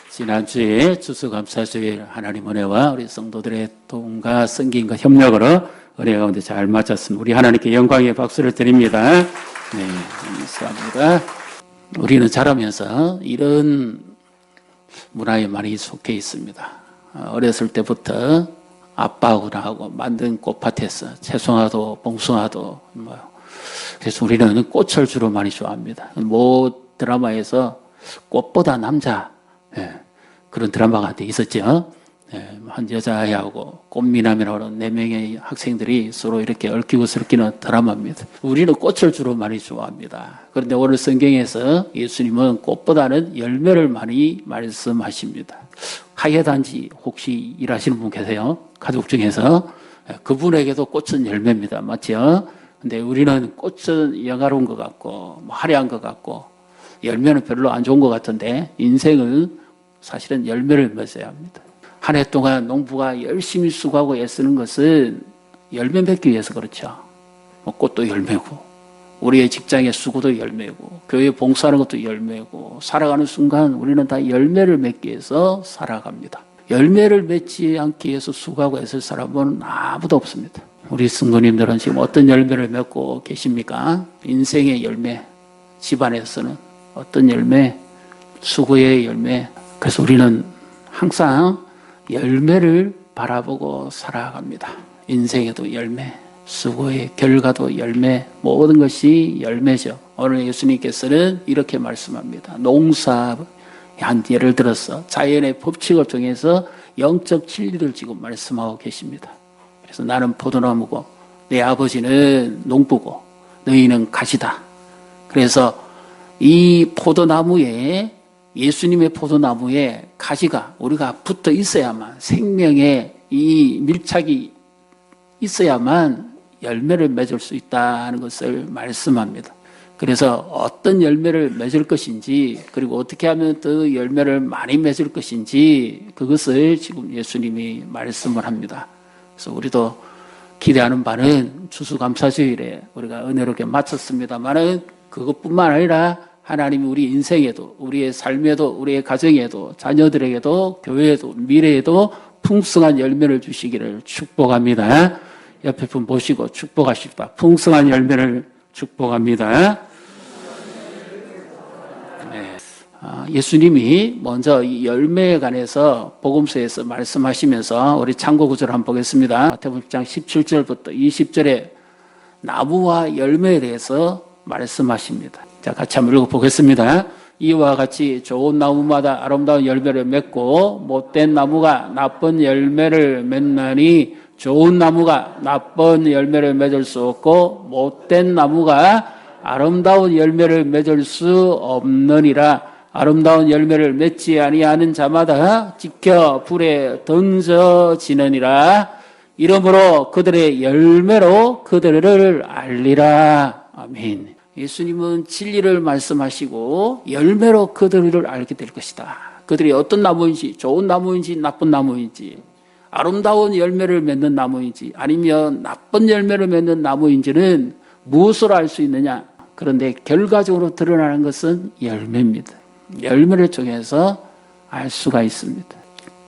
지난주에 추수감사주일 하나님 은혜와 우리 성도들의 도움과 섬김과 협력으로 은혜 가운데 잘 마쳤습니다. 우리 하나님께 영광의 박수를 드립니다. 네, 감사합니다. 우리는 자라면서 이런 문화에 많이 속해 있습니다. 어렸을 때부터 아빠하고 나하고 만든 꽃밭에서 채송화도 봉숭아도 그래서 우리는 꽃을 주로 많이 좋아합니다. 뭐 드라마에서 꽃보다 남자 그런 드라마가 한때 있었죠. 한 여자아이하고 꽃미남이라고 하는 4명의 학생들이 서로 이렇게 얽히고 설키는 드라마입니다. 우리는 꽃을 주로 많이 좋아합니다. 그런데 오늘 성경에서 예수님은 꽃보다는 열매를 많이 말씀하십니다. 하예단지 혹시 일하시는 분 계세요? 가족 중에서 그분에게도 꽃은 열매입니다. 맞죠? 근데 우리는 꽃은 영화로운 것 같고 화려한 것 같고 열매는 별로 안 좋은 것 같은데 인생은 사실은 열매를 맺어야 합니다. 한 해 동안 농부가 열심히 수고하고 애쓰는 것은 열매 맺기 위해서 그렇죠. 꽃도 열매고 우리의 직장의 수고도 열매고 교회 봉사하는 것도 열매고 살아가는 순간 우리는 다 열매를 맺기 위해서 살아갑니다. 열매를 맺지 않기 위해서 수고하고 애쓸 사람은 아무도 없습니다. 우리 성도님들은 지금 어떤 열매를 맺고 계십니까? 인생의 열매, 집안에서는 어떤 열매, 수고의 열매. 그래서 우리는 항상 열매를 바라보고 살아갑니다. 인생에도 열매, 수고의 결과도 열매, 모든 것이 열매죠. 오늘 예수님께서는 이렇게 말씀합니다. 농사, 한 예를 들어서 자연의 법칙을 통해서 영적 진리를 지금 말씀하고 계십니다. 그래서 나는 포도나무고 내 아버지는 농부고 너희는 가지다. 그래서 이 포도나무에 예수님의 포도나무에 가지가 우리가 붙어 있어야만 생명의 이 밀착이 있어야만 열매를 맺을 수 있다는 것을 말씀합니다. 그래서 어떤 열매를 맺을 것인지 그리고 어떻게 하면 더 열매를 많이 맺을 것인지 그것을 지금 예수님이 말씀을 합니다. 그래서 우리도 기대하는 바는 추수감사주일에 우리가 은혜롭게 마쳤습니다만은 그것뿐만 아니라 하나님이 우리 인생에도 우리의 삶에도 우리의 가정에도 자녀들에게도 교회에도 미래에도 풍성한 열매를 주시기를 축복합니다. 옆에 분 보시고 축복하십시다. 풍성한 열매를 축복합니다. 네. 예수님이 먼저 이 열매에 관해서 복음서에서 말씀하시면서 우리 참고 구절을 한번 보겠습니다. 마태복음 10장 17절부터 20절에 나무와 열매에 대해서 말씀하십니다. 자, 같이 한번 읽어보겠습니다. 이와 같이 좋은 나무마다 아름다운 열매를 맺고 못된 나무가 나쁜 열매를 맺나니 좋은 나무가 나쁜 열매를 맺을 수 없고 못된 나무가 아름다운 열매를 맺을 수 없느니라. 아름다운 열매를 맺지 아니하는 자마다 지켜 불에 던져지느니라. 이러므로 그들의 열매로 그들을 알리라. 아멘. 예수님은 진리를 말씀하시고 열매로 그들을 알게 될 것이다. 그들이 어떤 나무인지, 좋은 나무인지 나쁜 나무인지, 아름다운 열매를 맺는 나무인지 아니면 나쁜 열매를 맺는 나무인지는 무엇으로 알 수 있느냐? 그런데 결과적으로 드러나는 것은 열매입니다. 열매를 통해서 알 수가 있습니다.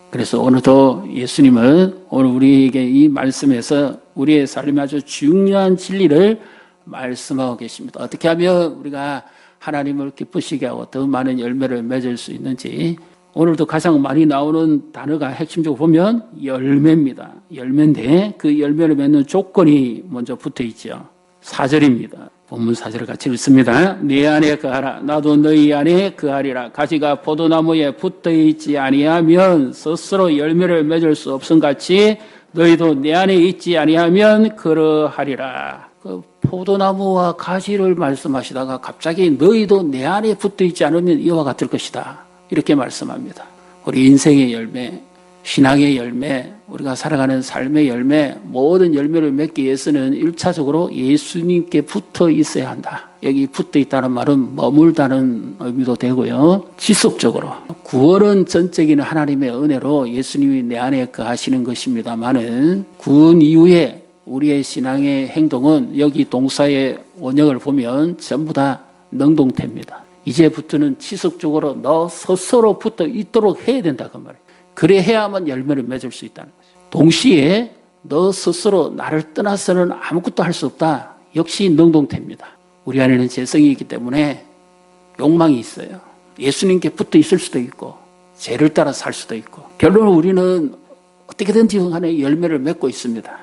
그래서 오늘도 예수님은 오늘 우리에게 이 말씀에서 우리의 삶에 아주 중요한 진리를 말씀하고 계십니다. 어떻게 하면 우리가 하나님을 기쁘시게 하고 더 많은 열매를 맺을 수 있는지 오늘도 가장 많이 나오는 단어가 핵심적으로 보면 열매입니다. 열매인데 그 열매를 맺는 조건이 먼저 붙어 있죠. 4절입니다. 본문 4절을 같이 읽습니다. 네 안에 거하라 나도 너희 안에 거하리라. 가지가 포도나무에 붙어 있지 아니하면 스스로 열매를 맺을 수 없음같이 너희도 내 안에 있지 아니하면 그러하리라. 그 포도나무와 가지를 말씀하시다가 갑자기 너희도 내 안에 붙어 있지 않으면 이와 같을 것이다. 이렇게 말씀합니다. 우리 인생의 열매, 신앙의 열매, 우리가 살아가는 삶의 열매, 모든 열매를 맺기 위해서는 1차적으로 예수님께 붙어 있어야 한다. 여기 붙어 있다는 말은 머물다는 의미도 되고요. 지속적으로. 구원은 전적인 하나님의 은혜로 예수님이 내 안에 거하시는 것입니다만은 구원 이후에 우리의 신앙의 행동은 여기 동사의 원형을 보면 전부 다 능동태입니다. 이제부터는 지속적으로 너 스스로 붙어 있도록 해야 된다 그 말이에요. 그래 해야만 열매를 맺을 수 있다는 거죠. 동시에 너 스스로 나를 떠나서는 아무것도 할 수 없다. 역시 능동태입니다. 우리 안에는 재성이 있기 때문에 욕망이 있어요. 예수님께 붙어 있을 수도 있고 죄를 따라 살 수도 있고 결론은 우리는 어떻게든지 간에 열매를 맺고 있습니다.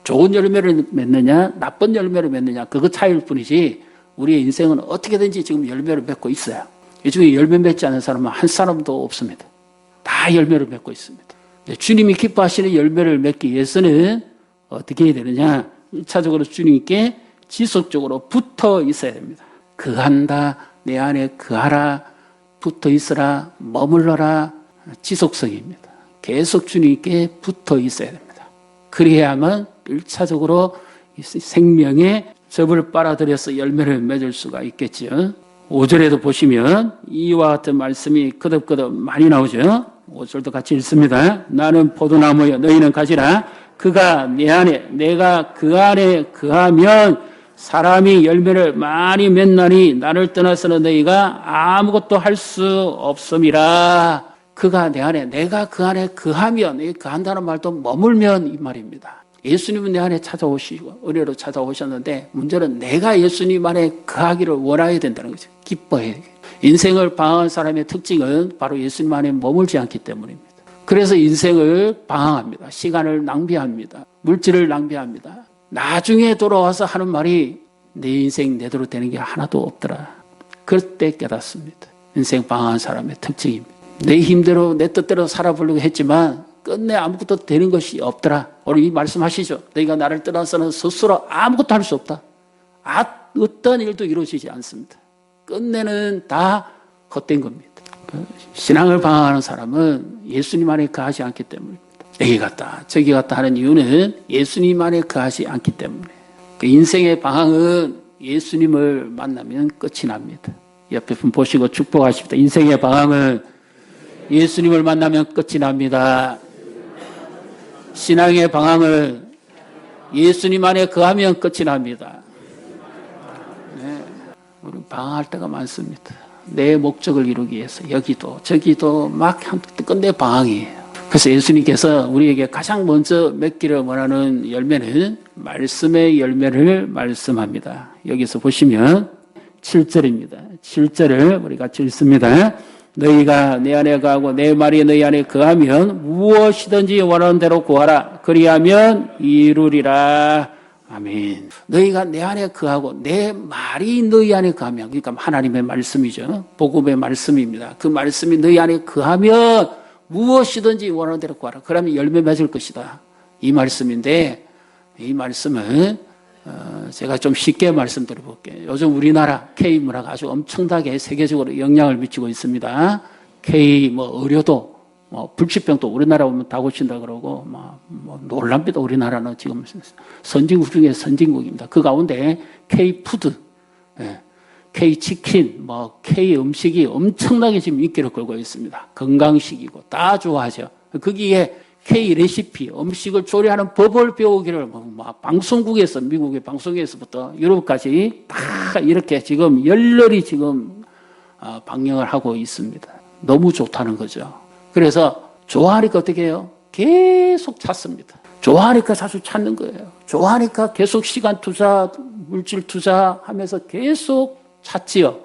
좋은 열매를 맺느냐 나쁜 열매를 맺느냐 그거 차이일 뿐이지 우리의 인생은 어떻게든지 지금 열매를 맺고 있어요. 이 중에 열매 맺지 않은 사람은 한 사람도 없습니다. 다 열매를 맺고 있습니다. 주님이 기뻐하시는 열매를 맺기 위해서는 어떻게 해야 되느냐 1차적으로 주님께 지속적으로 붙어 있어야 됩니다. 그한다 내 안에 그하라 붙어 있으라 머물러라 지속성입니다. 계속 주님께 붙어 있어야 됩니다. 그래야만 1차적으로 생명의 즙을 빨아들여서 열매를 맺을 수가 있겠죠. 5절에도 보시면 이와 같은 말씀이 거듭거듭 많이 나오죠. 5절도 같이 읽습니다. 나는 포도나무여 너희는 가지라. 그가 내 안에 내가 그 안에 그하면 사람이 열매를 많이 맺나니 나를 떠나서는 너희가 아무것도 할 수 없음이라. 그가 내 안에 내가 그 안에 그하면 이 그한다는 말도 머물면 이 말입니다. 예수님은 내 안에 찾아오시고 은혜로 찾아오셨는데 문제는 내가 예수님 안에 거하기를 원해야 된다는 거죠. 기뻐해야 돼요. 인생을 방황한 사람의 특징은 바로 예수님 안에 머물지 않기 때문입니다. 그래서 인생을 방황합니다. 시간을 낭비합니다. 물질을 낭비합니다. 나중에 돌아와서 하는 말이 내 인생 내대로 되는 게 하나도 없더라. 그때 깨닫습니다. 인생 방황한 사람의 특징입니다. 내 힘대로 내 뜻대로 살아보려고 했지만 끝내 아무것도 되는 것이 없더라. 오늘 이 말씀하시죠. 너희가 나를 떠나서는 스스로 아무것도 할 수 없다. 어떤 일도 이루어지지 않습니다. 끝내는 다 헛된 겁니다. 신앙을 방황하는 사람은 예수님 안에 거하지 않기 때문입니다. 여기 갔다 저기 갔다 하는 이유는 예수님 안에 거하지 않기 때문에. 그 인생의 방황은 예수님을 만나면 끝이 납니다. 옆에 분 보시고 축복하십니다. 인생의 방황은 예수님을 만나면 끝이 납니다. 신앙의 방황은 예수님 안에 거하면 끝이 납니다. 네, 우리 방황할 때가 많습니다. 내 목적을 이루기 위해서 여기도 저기도 막 끝내 방황이에요. 그래서 예수님께서 우리에게 가장 먼저 맺기를 원하는 열매는 말씀의 열매를 말씀합니다. 여기서 보시면 7절입니다. 7절을 우리 같이 읽습니다. 너희가 내 안에 거하고 내 말이 너희 안에 거하면 무엇이든지 원하는 대로 구하라. 그리하면 이루리라. 아멘. 너희가 내 안에 거하고 내 말이 너희 안에 거하면, 그러니까 하나님의 말씀이죠. 복음의 말씀입니다. 그 말씀이 너희 안에 거하면 무엇이든지 원하는 대로 구하라. 그러면 열매 맺을 것이다. 이 말씀인데 이 말씀은 제가 좀 쉽게 말씀드려 볼게요. 요즘 우리나라 K문화가 아주 엄청나게 세계적으로 영향을 미치고 있습니다. K 의료도 불치병도 우리나라 오면 다 고친다 그러고 놀랍니다. 우리나라는 지금 선진국 중에 선진국입니다. 그 가운데 K 푸드, K 치킨, K 음식이 엄청나게 지금 인기를 끌고 있습니다. 건강식이고 다 좋아하죠. 거기에 K 레시피, 음식을 조리하는 법을 배우기를 방송국에서, 미국의 방송에서부터 유럽까지 다 이렇게 지금 열렬히 지금 방영을 하고 있습니다. 너무 좋다는 거죠. 그래서 좋아하니까 어떻게 해요? 계속 찾습니다. 좋아하니까 자주 찾는 거예요. 좋아하니까 계속 시간 투자, 물질 투자하면서 계속 찾지요.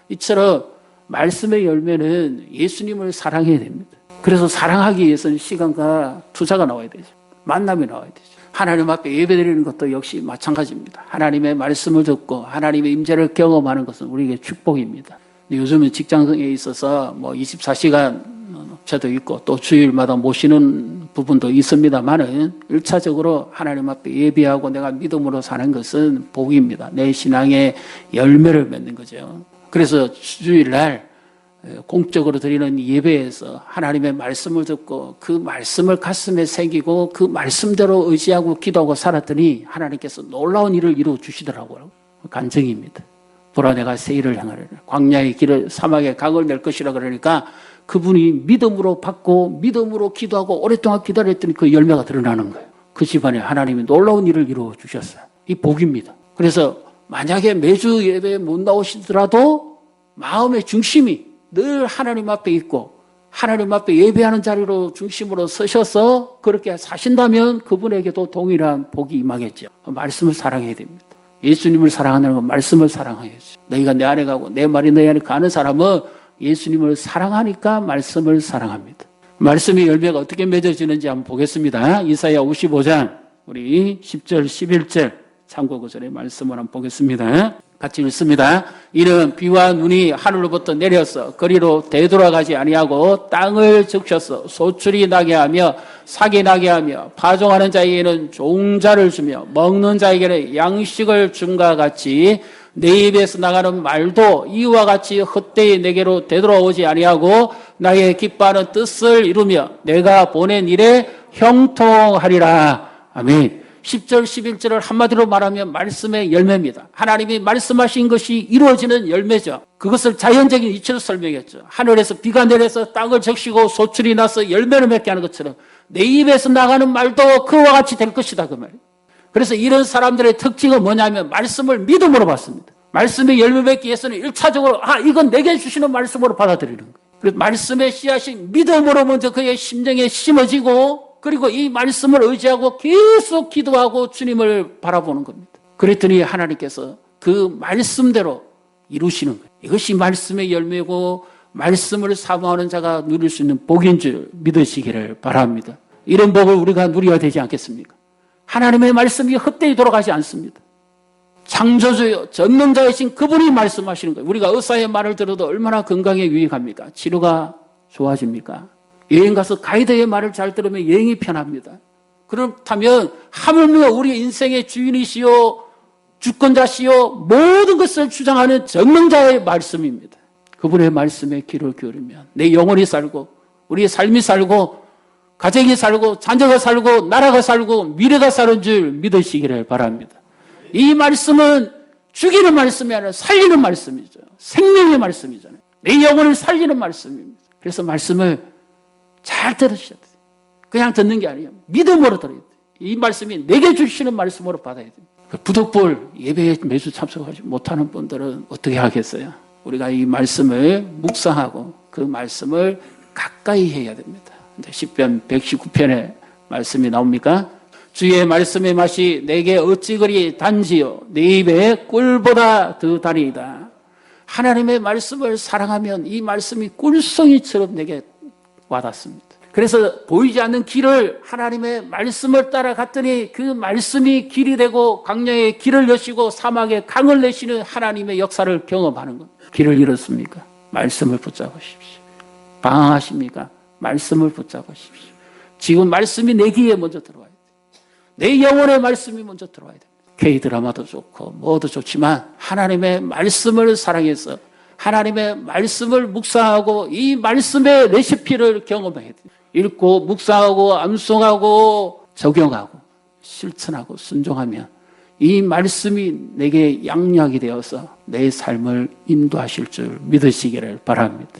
이처럼 말씀의 열매는 예수님을 사랑해야 됩니다. 그래서 사랑하기 위해서는 시간과 투자가 나와야 되죠. 만남이 나와야 되죠. 하나님 앞에 예배드리는 것도 역시 마찬가지입니다. 하나님의 말씀을 듣고 하나님의 임재를 경험하는 것은 우리에게 축복입니다. 요즘은 직장에 있어서 24시간 업체도 있고 또 주일마다 모시는 부분도 있습니다만은 1차적으로 하나님 앞에 예배하고 내가 믿음으로 사는 것은 복입니다. 내 신앙의 열매를 맺는 거죠. 그래서 주일날 공적으로 드리는 예배에서 하나님의 말씀을 듣고 그 말씀을 가슴에 새기고 그 말씀대로 의지하고 기도하고 살았더니 하나님께서 놀라운 일을 이루어 주시더라고요. 간증입니다. 보라 내가 새 일을 행하리라. 광야의 길을 사막의 강을 낼 것이라 그러니까 그분이 믿음으로 받고 믿음으로 기도하고 오랫동안 기다렸더니 그 열매가 드러나는 거예요. 그 집안에 하나님이 놀라운 일을 이루어 주셨어요. 이 복입니다. 그래서 만약에 매주 예배에 못 나오시더라도 마음의 중심이 늘 하나님 앞에 있고 하나님 앞에 예배하는 자리로 중심으로 서셔서 그렇게 사신다면 그분에게도 동일한 복이 임하겠죠. 말씀을 사랑해야 됩니다. 예수님을 사랑하는 건 말씀을 사랑해야죠. 너희가 내 안에 가고 내 말이 너희 안에 가는 사람은 예수님을 사랑하니까 말씀을 사랑합니다. 말씀의 열매가 어떻게 맺어지는지 한번 보겠습니다. 이사야 55장 우리 10절 11절 참고구절의 말씀을 한번 보겠습니다. 같이 읽습니다. 이는 비와 눈이 하늘로부터 내려서 거리로 되돌아가지 아니하고 땅을 적셔서 소출이 나게 하며 삭이 나게 하며 파종하는 자에게는 종자를 주며 먹는 자에게는 양식을 줌과 같이 내 입에서 나가는 말도 이와 같이 헛되이 내게로 되돌아오지 아니하고 나의 기뻐하는 뜻을 이루며 내가 보낸 일에 형통하리라. 아멘. 10절 11절을 한마디로 말하면 말씀의 열매입니다. 하나님이 말씀하신 것이 이루어지는 열매죠. 그것을 자연적인 이치로 설명했죠. 하늘에서 비가 내려서 땅을 적시고 소출이 나서 열매를 맺게 하는 것처럼 내 입에서 나가는 말도 그와 같이 될 것이다 그 말이에요. 그래서 이런 사람들의 특징은 뭐냐면 말씀을 믿음으로 받습니다. 말씀의 열매 맺기 위해서는 1차적으로 이건 내게 주시는 말씀으로 받아들이는 거예요. 그래서 말씀의 씨앗이 믿음으로 먼저 그의 심정에 심어지고 그리고 이 말씀을 의지하고 계속 기도하고 주님을 바라보는 겁니다. 그랬더니 하나님께서 그 말씀대로 이루시는 거예요. 이것이 말씀의 열매고 말씀을 사모하는 자가 누릴 수 있는 복인 줄 믿으시기를 바랍니다. 이런 복을 우리가 누려야 되지 않겠습니까? 하나님의 말씀이 헛되이 돌아가지 않습니다. 창조주요 전능자이신 그분이 말씀하시는 거예요. 우리가 의사의 말을 들어도 얼마나 건강에 유익합니까? 치료가 좋아집니까? 여행 가서 가이드의 말을 잘 들으면 여행이 편합니다. 그렇다면 하물며 우리 인생의 주인이시요 주권자시요 모든 것을 주장하는 전능자의 말씀입니다. 그분의 말씀에 귀를 기울이면 내 영혼이 살고 우리의 삶이 살고 가정이 살고 자녀가 살고 나라가 살고 미래가 사는 줄 믿으시기를 바랍니다. 이 말씀은 죽이는 말씀이 아니라 살리는 말씀이죠. 생명의 말씀이잖아요. 내 영혼을 살리는 말씀입니다. 그래서 말씀을 잘 들으셔야 돼요. 그냥 듣는 게 아니에요. 믿음으로 들어야 돼요. 이 말씀이 내게 주시는 말씀으로 받아야 돼요. 부득불 예배에 매주 참석하지 못하는 분들은 어떻게 하겠어요? 우리가 이 말씀을 묵상하고 그 말씀을 가까이 해야 됩니다. 시편 119편에 말씀이 나옵니까? 주의 말씀의 맛이 내게 어찌 그리 단지요 내 입에 꿀보다 더 달이다. 하나님의 말씀을 사랑하면 이 말씀이 꿀송이처럼 내게 와닿습니다. 그래서 보이지 않는 길을 하나님의 말씀을 따라갔더니 그 말씀이 길이 되고 광야에 길을 여시고 사막에 강을 내시는 하나님의 역사를 경험하는 것. 길을 잃었습니까? 말씀을 붙잡으십시오. 방황하십니까? 말씀을 붙잡으십시오. 지금 말씀이 내 귀에 먼저 들어와야 돼요. 내 영혼의 말씀이 먼저 들어와야 됩니다. K-드라마도 좋고 뭐도 좋지만 하나님의 말씀을 사랑해서 하나님의 말씀을 묵상하고 이 말씀의 레시피를 경험해야 돼요. 읽고 묵상하고 암송하고 적용하고 실천하고 순종하면 이 말씀이 내게 양약이 되어서 내 삶을 인도하실 줄 믿으시기를 바랍니다.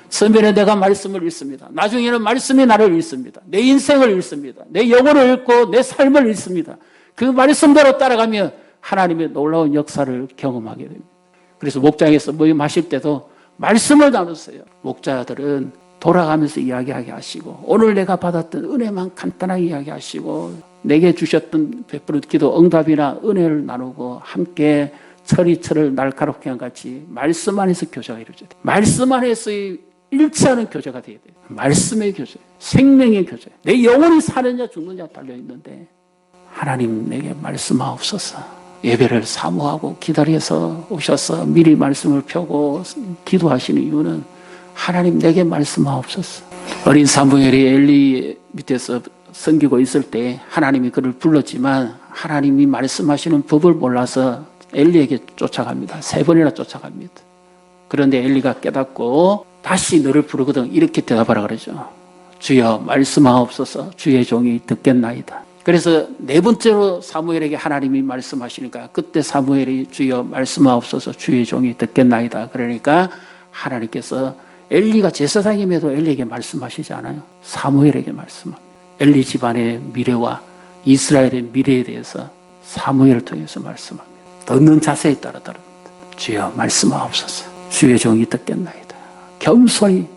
처음에는 내가 말씀을 읽습니다. 나중에는 말씀이 나를 읽습니다. 내 인생을 읽습니다. 내 영혼을 읽고 내 삶을 읽습니다. 그 말씀대로 따라가면 하나님의 놀라운 역사를 경험하게 됩니다. 그래서 목장에서 모임하실 때도 말씀을 나누세요. 목자들은 돌아가면서 이야기하게 하시고 오늘 내가 받았던 은혜만 간단하게 이야기하시고 내게 주셨던 베푸는 기도 응답이나 은혜를 나누고 함께 철이 날카롭게 한 같이 말씀 안에서 교제가 이루어져야 돼요. 말씀 안에서의 일치하는 교제가 돼야 돼요. 말씀의 교제, 생명의 교제. 내 영혼이 사느냐 죽느냐 달려있는데 하나님 내게 말씀하옵소서. 예배를 사모하고 기다려서 오셔서 미리 말씀을 펴고 기도하시는 이유는 하나님 내게 말씀하옵소서. 어린 사무엘이 엘리 밑에서 섬기고 있을 때 하나님이 그를 불렀지만 하나님이 말씀하시는 법을 몰라서 엘리에게 쫓아갑니다. 3번이나 쫓아갑니다. 그런데 엘리가 깨닫고 다시 너를 부르거든 이렇게 대답하라 그러죠. 주여 말씀하옵소서. 주의 종이 듣겠나이다. 그래서 4번째로 사무엘에게 하나님이 말씀하시니까 그때 사무엘이 주여 말씀하옵소서. 주의 종이 듣겠나이다. 그러니까 하나님께서 엘리가 제사장임에도 엘리에게 말씀하시지 않아요. 사무엘에게 말씀합니다. 엘리 집안의 미래와 이스라엘의 미래에 대해서 사무엘을 통해서 말씀합니다. 듣는 자세에 따라 다릅니다. 주여 말씀하옵소서. 주의 종이 듣겠나이다. 겸손히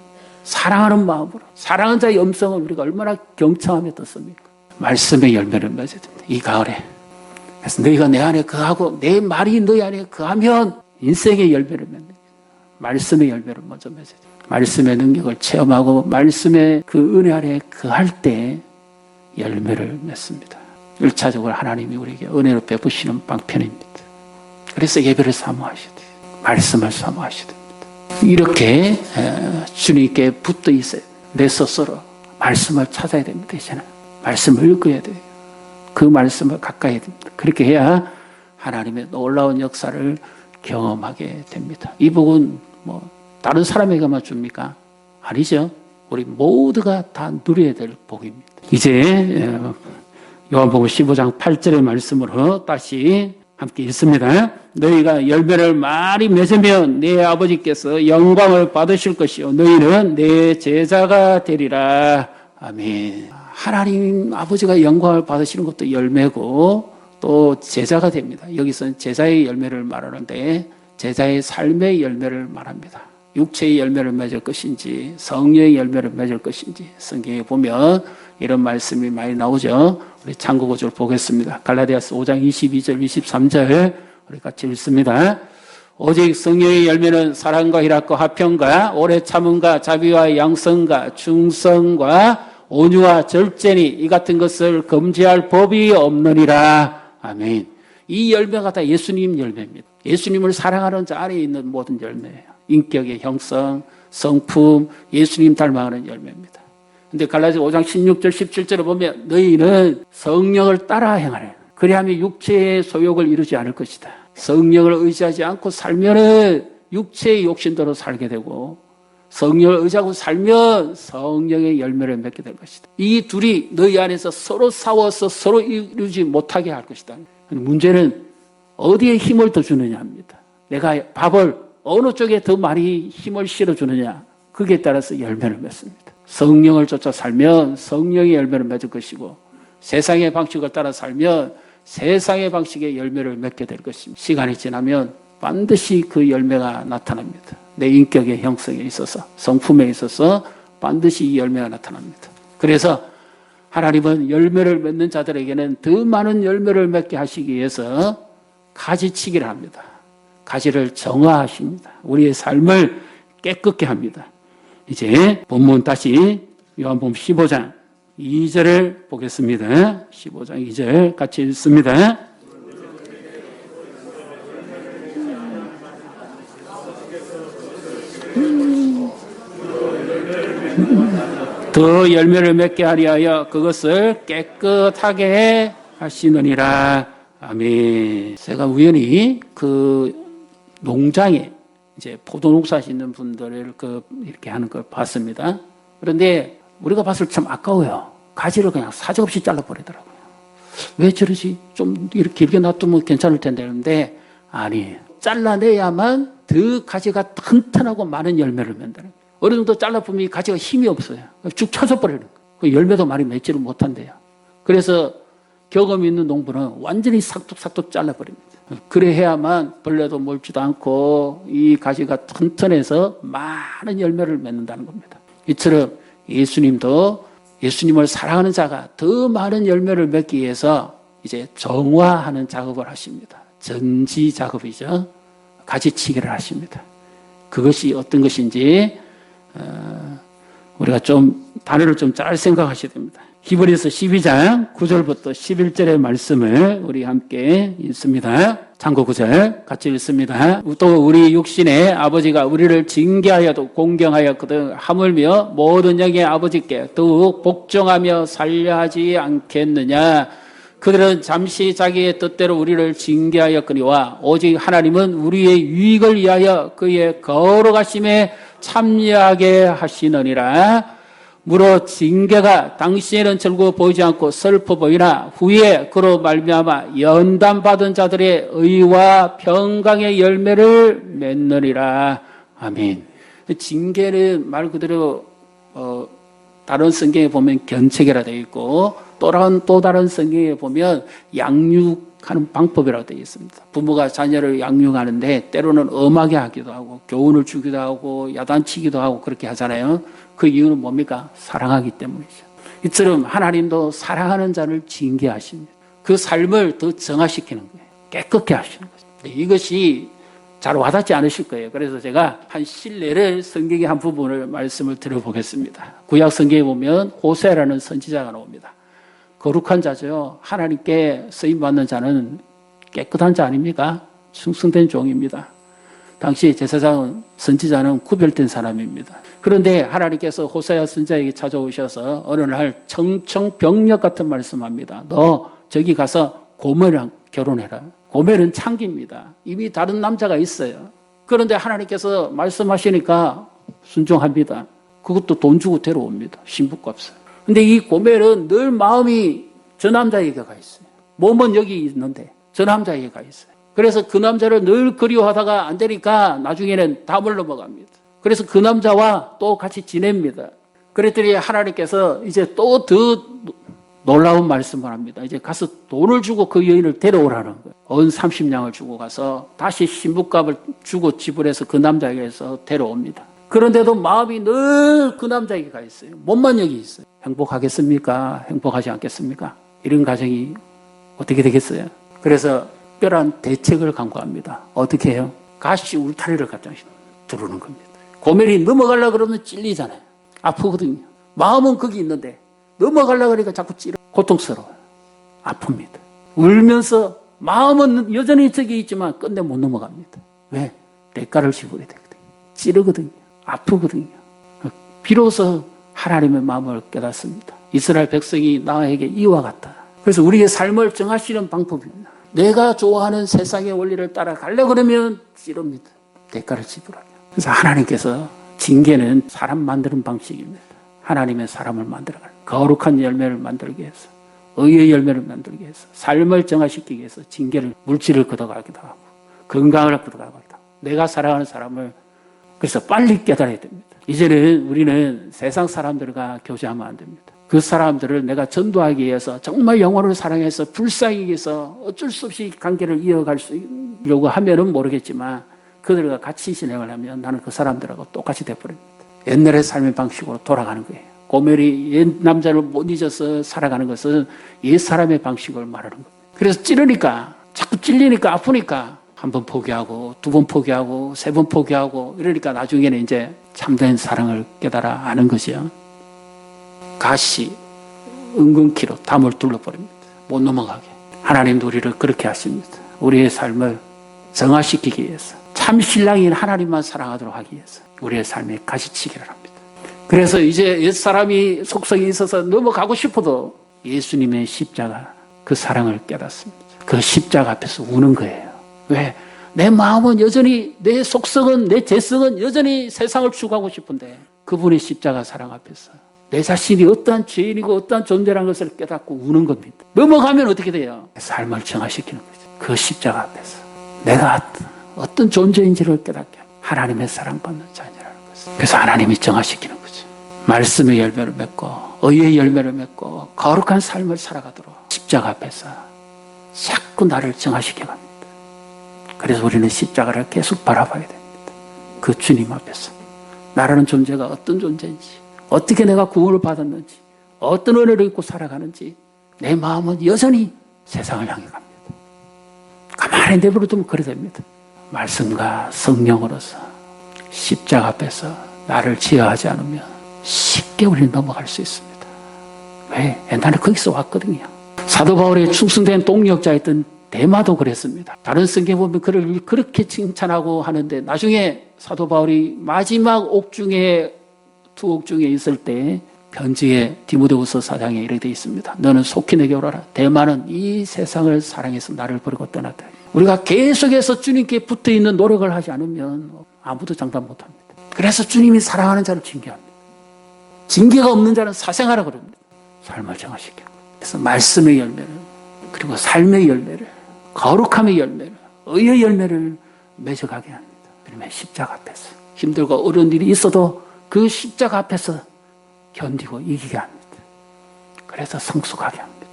사랑하는 마음으로, 사랑하는 자의 음성을 우리가 얼마나 경청하며 듣습니까? 말씀의 열매를 맺어야 됩니다. 이 가을에. 그래서 너희가 내 안에 거하고 내 말이 너희 안에 거하면 인생의 열매를 맺는 거예요. 말씀의 열매를 먼저 맺어야 돼요. 말씀의 능력을 체험하고 말씀의 그 은혜 안에 거할 때 열매를 맺습니다. 1차적으로 하나님이 우리에게 은혜로 베푸시는 방편입니다. 그래서 예배를 사모하셔야 돼요. 말씀을 사모하셔야 됩니다. 이렇게 주님께 붙어 있어요. 내 스스로 말씀을 찾아야 됩니다. 이제는 말씀을 읽어야 돼요. 그 말씀을 가까이 해야 됩니다. 그렇게 해야 하나님의 놀라운 역사를 경험하게 됩니다. 이 복은 뭐 다른 사람에게만 줍니까? 아니죠. 우리 모두가 다 누려야 될 복입니다. 이제 요한복음 15장 8절의 말씀으로 다시 함께 읽습니다. 너희가 열매를 많이 맺으면 내 아버지께서 영광을 받으실 것이요 너희는 내 제자가 되리라. 아멘. 하나님 아버지가 영광을 받으시는 것도 열매고 또 제자가 됩니다. 여기서는 제자의 열매를 말하는데 제자의 삶의 열매를 말합니다. 육체의 열매를 맺을 것인지 성령의 열매를 맺을 것인지 성경에 보면 이런 말씀이 많이 나오죠. 우리 참고 구절을 보겠습니다. 갈라디아서 5장 22절 23절 우리 같이 읽습니다. 오직 성령의 열매는 사랑과 희락과 화평과 오래 참음과 자비와 양성과 충성과 온유와 절제니 이 같은 것을 금지할 법이 없느니라. 아멘. 이 열매가 다 예수님 열매입니다. 예수님을 사랑하는 자 안에 있는 모든 열매예요. 인격의 형성, 성품, 예수님 닮아가는 열매입니다. 근데 갈라디아 5장 16절 17절을 보면 너희는 성령을 따라 행하래. 그리하면 육체의 소욕을 이루지 않을 것이다. 성령을 의지하지 않고 살면은 육체의 욕심대로 살게 되고 성령을 의지하고 살면 성령의 열매를 맺게 될 것이다. 이 둘이 너희 안에서 서로 싸워서 서로 이루지 못하게 할 것이다. 문제는 어디에 힘을 더 주느냐 합니다. 내가 밥을 어느 쪽에 더 많이 힘을 실어주느냐 그게 따라서 열매를 맺습니다. 성령을 쫓아 살면 성령의 열매를 맺을 것이고 세상의 방식을 따라 살면 세상의 방식의 열매를 맺게 될 것입니다. 시간이 지나면 반드시 그 열매가 나타납니다. 내 인격의 형성에 있어서 성품에 있어서 반드시 이 열매가 나타납니다. 그래서 하나님은 열매를 맺는 자들에게는 더 많은 열매를 맺게 하시기 위해서 가지치기를 합니다. 가지를 정화하십니다. 우리의 삶을 깨끗게 합니다. 이제 본문 다시 요한복음 15장 2절을 보겠습니다. 15장 2절 같이 읽습니다. 더 열매를 맺게 하리하여 그것을 깨끗하게 하시느니라. 아멘. 제가 우연히 그 농장에 이제 포도 농사 짓는 분들을 이렇게 하는 걸 봤습니다. 그런데 우리가 봤을 때 참 아까워요. 가지를 그냥 사정없이 잘라버리더라고요. 왜 저러지? 좀 이렇게 길게 놔두면 괜찮을 텐데. 그런데 아니, 잘라내야만 더 가지가 튼튼하고 많은 열매를 맺는다는 거예요. 어느 정도 잘라보면 이 가지가 힘이 없어요. 쭉 쳐져버리는 거예요. 그 열매도 많이 맺지를 못한대요. 그래서 경험이 있는 농부는 완전히 삭둑삭둑 잘라버립니다. 그래 해야만 벌레도 mol지도 않고 이 가지가 튼튼해서 많은 열매를 맺는다는 겁니다. 이처럼 예수님도 예수님을 사랑하는 자가 더 많은 열매를 맺기 위해서 이제 정화하는 작업을 하십니다. 전지 작업이죠. 가지치기를 하십니다. 그것이 어떤 것인지 우리가 좀 단어를 좀 잘 생각하셔야 됩니다. 히브리서 12장 9절부터 11절의 말씀을 우리 함께 읽습니다. 참고 9절 같이 읽습니다. 또 우리 육신의 아버지가 우리를 징계하여도 공경하였거든 하물며 모든 영의 아버지께 더욱 복종하며 살려하지 않겠느냐. 그들은 잠시 자기의 뜻대로 우리를 징계하였거니와 오직 하나님은 우리의 유익을 위하여 그의 거룩하심에 참여하게 하시느니라. 무릇 징계가 당시에는 즐거워 보이지 않고 슬퍼 보이나 후에 그로 말미암아 연단받은 자들의 의와 평강의 열매를 맺느니라. 아멘. 징계는 말 그대로 다른 성경에 보면 견책이라 되어 있고 또 다른 성경에 보면 양육하는 방법이라고 되어 있습니다. 부모가 자녀를 양육하는데 때로는 엄하게 하기도 하고 교훈을 주기도 하고 야단치기도 하고 그렇게 하잖아요. 그 이유는 뭡니까? 사랑하기 때문이죠. 이처럼 하나님도 사랑하는 자를 징계하십니다. 그 삶을 더 정화시키는 거예요. 깨끗게 하시는 거죠. 이것이 잘 와닿지 않으실 거예요. 그래서 제가 한 신뢰를 성경의 한 부분을 말씀을 드려보겠습니다. 구약 성경에 보면 호세아라는 선지자가 나옵니다. 거룩한 자죠. 하나님께 쓰임받는 자는 깨끗한 자 아닙니까? 충성된 종입니다. 당시 제사장 선지자는 구별된 사람입니다. 그런데 하나님께서 호세아 선지자에게 찾아오셔서 어느 날 청청병력 같은 말씀합니다. 너 저기 가서 고멜이랑 결혼해라. 고멜은 창기입니다. 이미 다른 남자가 있어요. 그런데 하나님께서 말씀하시니까 순종합니다. 그것도 돈 주고 데려옵니다. 신부값을. 근데 이 고멜은 늘 마음이 저 남자에게 가 있어요. 몸은 여기 있는데 저 남자에게 가 있어요. 그래서 그 남자를 늘 그리워하다가 안 되니까 나중에는 담을 넘어갑니다. 그래서 그 남자와 또 같이 지냅니다. 그랬더니 하나님께서 이제 또 더 놀라운 말씀을 합니다. 이제 가서 돈을 주고 그 여인을 데려오라는 거예요. 언 30냥을 주고 가서 다시 신부값을 주고 지불해서 그 남자에게서 데려옵니다. 그런데도 마음이 늘 그 남자에게 가 있어요. 몸만 여기 있어요. 행복하겠습니까? 행복하지 않겠습니까? 이런 가정이 어떻게 되겠어요? 그래서 특별한 대책을 강구합니다. 어떻게 해요? 가시 울타리를 갖다 두르는 겁니다. 고멜이 넘어가려고 그러면 찔리잖아요. 아프거든요. 마음은 거기 있는데 넘어가려고 그러니까 자꾸 찔러. 고통스러워요. 아픕니다. 울면서 마음은 여전히 저기 있지만 끝내 못 넘어갑니다. 왜? 대가를 지불해야 되거든요. 찌르거든요. 아프거든요. 비로소 하나님의 마음을 깨닫습니다. 이스라엘 백성이 나에게 이와 같다. 그래서 우리의 삶을 정하시는 방법입니다. 내가 좋아하는 세상의 원리를 따라가려고 그러면 찌릅니다. 대가를 지불하며. 그래서 하나님께서 징계는 사람 만드는 방식입니다. 하나님의 사람을 만들어가는 거룩한 열매를 만들기 위해서 의의 열매를 만들기 위해서 삶을 정화시키기 위해서 징계를 물질을 걷어가기도 하고 건강을 걷어가기도 하고 내가 사랑하는 사람을 그래서 빨리 깨달아야 됩니다. 이제는 우리는 세상 사람들과 교제하면 안 됩니다. 그 사람들을 내가 전도하기 위해서 정말 영혼을 사랑해서 불쌍히 위해서 어쩔 수 없이 관계를 이어갈 수 있려고 하면은 모르겠지만 그들과 같이 진행을 하면 나는 그 사람들하고 똑같이 돼버립니다. 옛날의 삶의 방식으로 돌아가는 거예요. 고멜이 옛 남자를 못 잊어서 살아가는 것은 옛 사람의 방식을 말하는 겁니다. 그래서 찌르니까 자꾸 찔리니까 아프니까 한 번 포기하고 두 번 포기하고 세 번 포기하고 이러니까 나중에는 이제 참된 사랑을 깨달아 아는 거죠. 가시, 은근키로 담을 둘러버립니다. 못 넘어가게. 하나님도 우리를 그렇게 하십니다. 우리의 삶을 정화시키기 위해서 참 신랑인 하나님만 사랑하도록 하기 위해서 우리의 삶에 가시치기를 합니다. 그래서 이제 옛사람이 속성이 있어서 넘어가고 싶어도 예수님의 십자가 그 사랑을 깨닫습니다. 그 십자가 앞에서 우는 거예요. 왜? 내 마음은 여전히 내 속성은 내 재성은 여전히 세상을 추구하고 싶은데 그분의 십자가 사랑 앞에서 내 자신이 어떠한 죄인이고 어떠한 존재라는 것을 깨닫고 우는 겁니다. 넘어가면 어떻게 돼요? 삶을 정화시키는 거죠. 그 십자가 앞에서 내가 어떤 존재인지를 깨닫게 하나님의 사랑받는 자녀라는 것을. 그래서 하나님이 정화시키는 거죠. 말씀의 열매를 맺고 의의 열매를 맺고 거룩한 삶을 살아가도록 십자가 앞에서 자꾸 나를 정화시켜 갑니다. 그래서 우리는 십자가를 계속 바라봐야 됩니다. 그 주님 앞에서 나라는 존재가 어떤 존재인지 어떻게 내가 구원을 받았는지 어떤 은혜를 입고 살아가는지 내 마음은 여전히 세상을 향해 갑니다. 가만히 내버려두면 그래 됩니다. 말씀과 성령으로서 십자가 앞에서 나를 지어하지 않으면 쉽게 우리는 넘어갈 수 있습니다. 왜? 나는 거기서 왔거든요. 사도 바울의 충성된 동력자였던 데마도 그랬습니다. 다른 성경에 보면 그를 그렇게 칭찬하고 하는데 나중에 사도 바울이 마지막 옥중에 투옥중에 있을 때 편지에 디모데후서 4장에 이렇게 되어 있습니다. 너는 속히 내게 오라라. 데마는 이 세상을 사랑해서 나를 버리고 떠났다. 우리가 계속해서 주님께 붙어있는 노력을 하지 않으면 아무도 장담 못합니다. 그래서 주님이 사랑하는 자를 징계합니다. 징계가 없는 자는 사생하라 그럽니다. 삶을 정화시키고 그래서 말씀의 열매를 그리고 삶의 열매를 거룩함의 열매를 의의 열매를 맺어가게 합니다. 그러면 십자가 앞에서 힘들고 어려운 일이 있어도 그 십자가 앞에서 견디고 이기게 합니다. 그래서 성숙하게 합니다.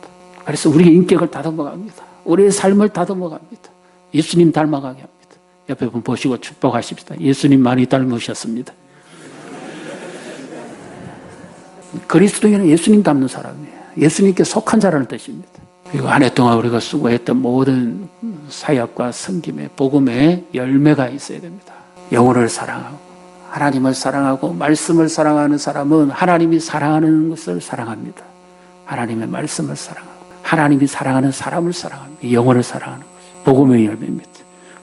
그래서 우리의 인격을 다듬어갑니다. 우리의 삶을 다듬어갑니다. 예수님 닮아가게 합니다. 옆에 분 보시고 축복하십시다. 예수님 많이 닮으셨습니다. 그리스도인은 예수님 닮는 사람이에요. 예수님께 속한 자라는 뜻입니다. 그리고 한 해 동안 우리가 수고했던 모든 사역과 섬김의 복음의 열매가 있어야 됩니다. 영혼을 사랑하고 하나님을 사랑하고 말씀을 사랑하는 사람은 하나님이 사랑하는 것을 사랑합니다. 하나님의 말씀을 사랑하고 하나님이 사랑하는 사람을 사랑합니다. 영혼을 사랑하는 것이 복음의 열매입니다.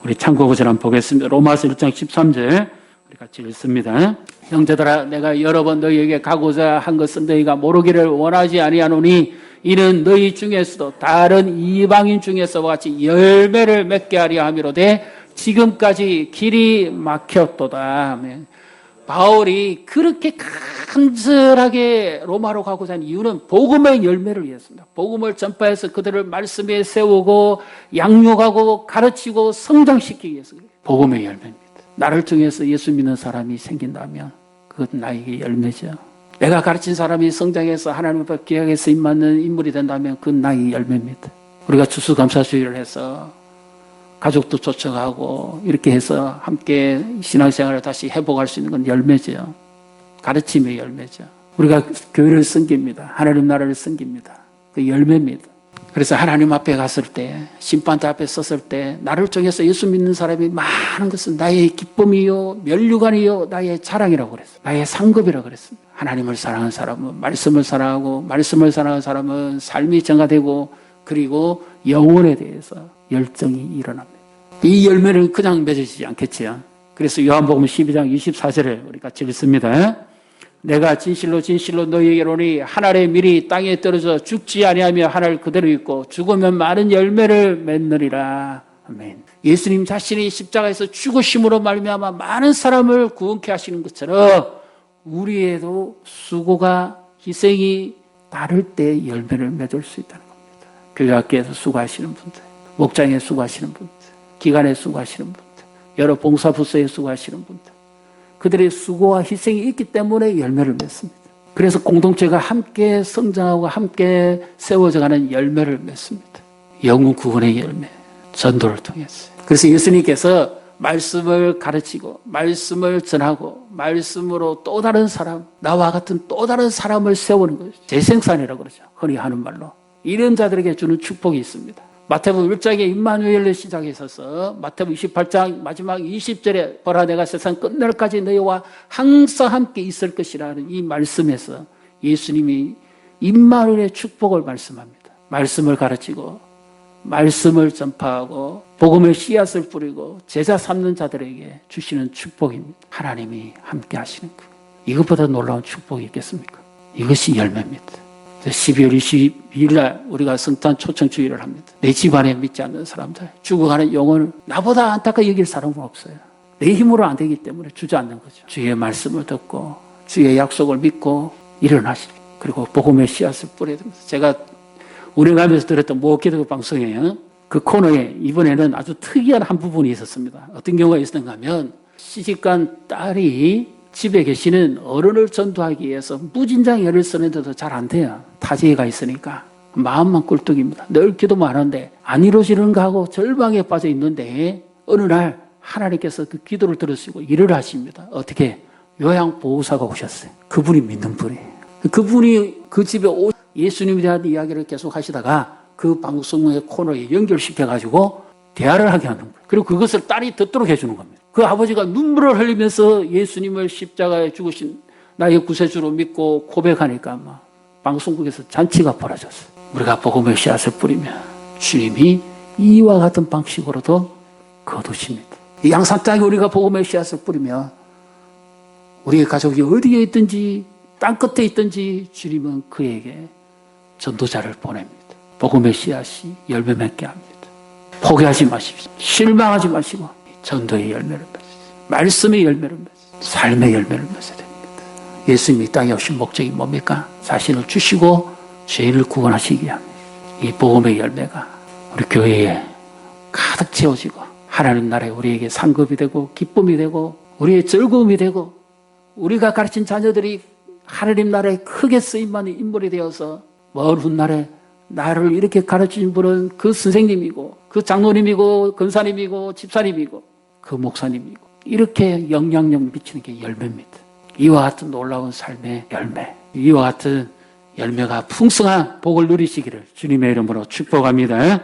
우리 참고구절 한번 보겠습니다. 로마서 1장 13절 우리 같이 읽습니다. 형제들아 내가 여러 번 너희에게 가고자 한 것은 너희가 모르기를 원하지 아니하노니 이는 너희 중에서도 다른 이방인 중에서와 같이 열매를 맺게 하려 함이로되 지금까지 길이 막혔도다. 아멘. 바울이 그렇게 간절하게 로마로 가고자 하는 이유는 복음의 열매를 위해서입니다. 복음을 전파해서 그들을 말씀에 세우고 양육하고 가르치고 성장시키기 위해서 그래요. 복음의 열매입니다. 나를 통해서 예수 믿는 사람이 생긴다면 그것은 나에게 열매죠. 내가 가르친 사람이 성장해서 하나님 앞에 귀하게 쓰임받는 인물이 된다면 그건 나의 열매입니다. 우리가 추수감사주의를 해서 가족도 초청하고 이렇게 해서 함께 신앙생활을 다시 회복할 수 있는 건 열매죠. 가르침의 열매죠. 우리가 교회를 섬깁니다. 하나님 나라를 섬깁니다. 그 열매입니다. 그래서 하나님 앞에 갔을 때, 심판대 앞에 섰을 때 나를 통해서 예수 믿는 사람이 많은 것은 나의 기쁨이요 면류관이요 나의 자랑이라고 그랬어요. 나의 상급이라고 그랬습니다. 하나님을 사랑하는 사람은 말씀을 사랑하고 말씀을 사랑하는 사람은 삶이 정화되고 그리고 영혼에 대해서 열정이 일어납니다. 이 열매는 그냥 맺어지지 않겠지요. 그래서 요한복음 12장 24절에 우리 같이 읽습니다. 내가 진실로 진실로 너희에게 이르노니 한 알의 밀이 땅에 떨어져 죽지 아니하며 한 알 그대로 있고 죽으면 많은 열매를 맺느니라. 아멘. 예수님 자신이 십자가에서 죽으심으로 말미암아 많은 사람을 구원케 하시는 것처럼 우리에도 수고가 희생이 따를 때 열매를 맺을 수 있다는 겁니다. 교회학교에서 수고하시는 분들, 목장에 수고하시는 분들, 기관에 수고하시는 분들, 여러 봉사부서에 수고하시는 분들, 그들의 수고와 희생이 있기 때문에 열매를 맺습니다. 그래서 공동체가 함께 성장하고 함께 세워져가는 열매를 맺습니다. 영혼 구원의 열매, 전도를 통해서. 그래서 예수님께서 말씀을 가르치고 말씀을 전하고 말씀으로 또 다른 사람, 나와 같은 또 다른 사람을 세우는 것이죠. 재생산이라고 그러죠. 흔히 하는 말로. 이런 자들에게 주는 축복이 있습니다. 마태복음 1장에 임마누엘을 시작해 있어서 마태복음 28장 마지막 20절에 보라 내가 세상 끝날까지 너희와 항상 함께 있을 것이라는 이 말씀에서 예수님이 임마누엘의 축복을 말씀합니다. 말씀을 가르치고 말씀을 전파하고 복음의 씨앗을 뿌리고 제자 삼는 자들에게 주시는 축복입니다. 하나님이 함께 하시는 것. 이것보다 놀라운 축복이 있겠습니까? 이것이 열매입니다. 12월 22일 날 우리가 성탄 초청주의를 합니다. 내 집안에 믿지 않는 사람들, 죽어가는 영혼을 나보다 안타깝게 여길 사람은 없어요. 내 힘으로 안 되기 때문에 주저앉는 거죠. 주의 말씀을 듣고 주의 약속을 믿고 일어나시고 그리고 복음의 씨앗을 뿌려야 됩니다. 제가 운행하면서 들었던 목기도 방송이에요. 그 코너에 이번에는 아주 특이한 한 부분이 있었습니다. 어떤 경우가 있었는가 하면 시집간 딸이 집에 계시는 어른을 전도하기 위해서 무진장 애를 쓰는데도 잘 안 돼요. 타지가 있으니까. 마음만 꿀떡입니다. 늘 기도만 하는데 안 이루어지는가 하고 절망에 빠져 있는데 어느 날 하나님께서 그 기도를 들으시고 일을 하십니다. 어떻게? 요양보호사가 오셨어요. 그분이 믿는 분이에요. 그분이 그 집에 예수님에 대한 이야기를 계속 하시다가 그 방송의 코너에 연결시켜가지고 대화를 하게 하는 거예요. 그리고 그것을 딸이 듣도록 해주는 겁니다. 그 아버지가 눈물을 흘리면서 예수님을 십자가에 죽으신 나의 구세주로 믿고 고백하니까 막 방송국에서 잔치가 벌어졌어요. 우리가 복음의 씨앗을 뿌리면 주님이 이와 같은 방식으로도 거두십니다. 이 양산 땅에 우리가 복음의 씨앗을 뿌리면 우리의 가족이 어디에 있든지 땅 끝에 있든지 주님은 그에게 전도자를 보냅니다. 복음의 씨앗이 열매 맺게 합니다. 포기하지 마십시오. 실망하지 마시고 전도의 열매를 맺으세요. 말씀의 열매를 맺으세요. 삶의 열매를 맺어야 됩니다. 예수님이 땅에 오신 목적이 뭡니까? 자신을 주시고 죄인을 구원하시기 위함입니다. 이 복음의 열매가 우리 교회에 가득 채워지고 하나님 나라에 우리에게 상급이 되고 기쁨이 되고 우리의 즐거움이 되고 우리가 가르친 자녀들이 하나님 나라에 크게 쓰임받는 인물이 되어서 먼 훗날에 나를 이렇게 가르친 분은 그 선생님이고 그 장로님이고 권사님이고 집사님이고 그 목사님이고 이렇게 영향력 미치는 게 열매입니다. 이와 같은 놀라운 삶의 열매, 이와 같은 열매가 풍성한 복을 누리시기를 주님의 이름으로 축복합니다.